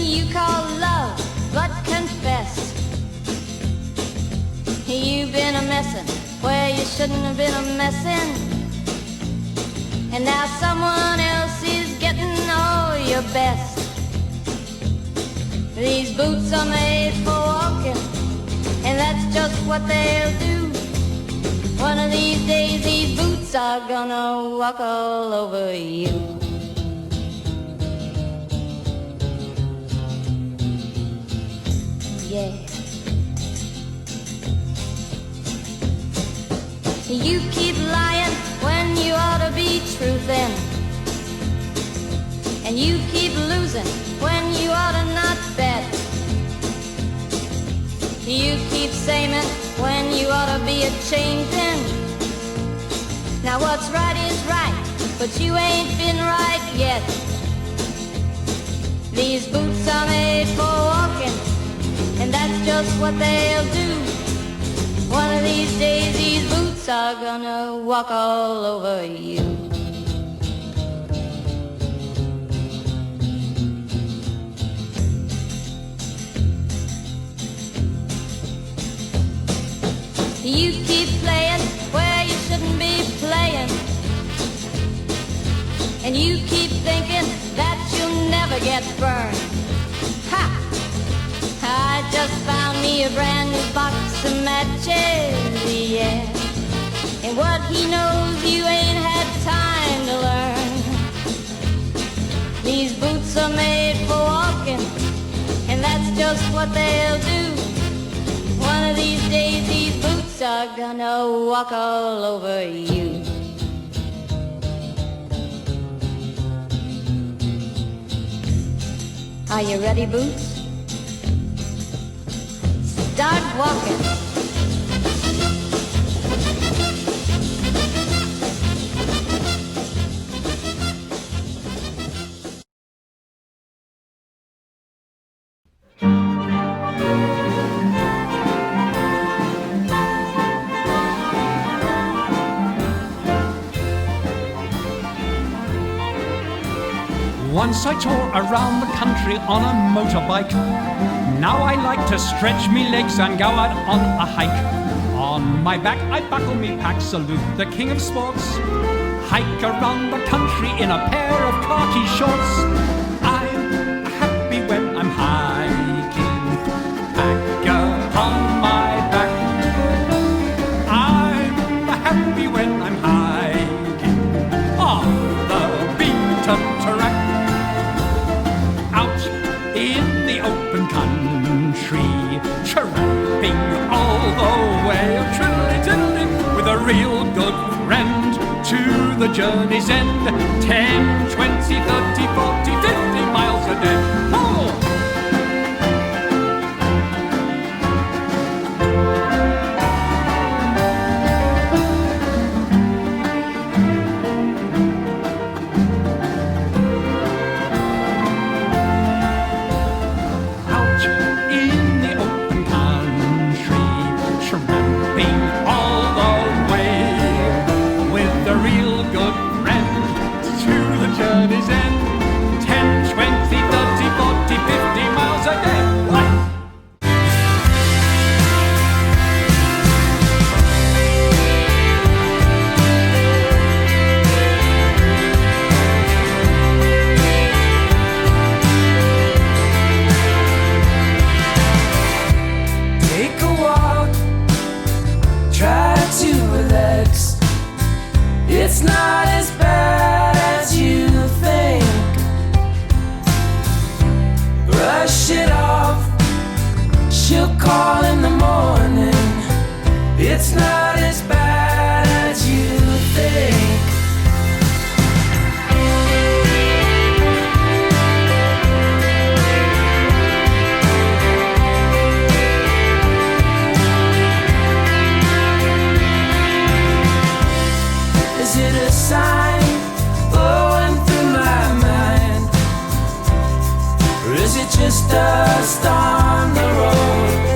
you call love, but confess you've been a messin' where you shouldn't have been a messin'. And now someone else is getting all your best. These boots are made for walking, and that's just what they'll do. One of these days these boots are gonna walk all over you. Yeah. You keep lying when you ought to be truthin', and you keep losing when you ought to not bet. You keep saying when you ought to be a-changin'. Now what's right is right, but you ain't been right yet. These boots are made for walking, and that's just what they'll do. One of these days these boots are gonna walk all over you. You keep playing where you shouldn't be playing, and you keep thinking that you'll never get burned. Ha! I just found me a brand new box of matches, yeah. And what he knows you ain't had time to learn. These boots are made for walking, and that's just what they'll do. One of these days these boots are gonna walk all over you. Are you ready, Boots? Start walking. Once I tore around the country on a motorbike. Now I like to stretch me legs and go out on a hike. On my back I buckle me pack, salute the king of sports. Hike around the country in a pair of khaki shorts. I'm happy when I'm hiking, pack upon my back. I'm happy when I'm hiking on the beaten track. Out in the open country, tramping all the way, tiddly-tiddly, with a real good friend to the journey's end. 10, 20, 30, 40, 50 miles a day. Oh! Journey's end. 10, 20, 30, 40, 50 miles a day. What? Take a walk, try to relax. It's not as bad as you think. Brush it off, she'll call in the morning. It's not as bad as you think. Is it a sign blowing through my mind? Or is it just dust on the road?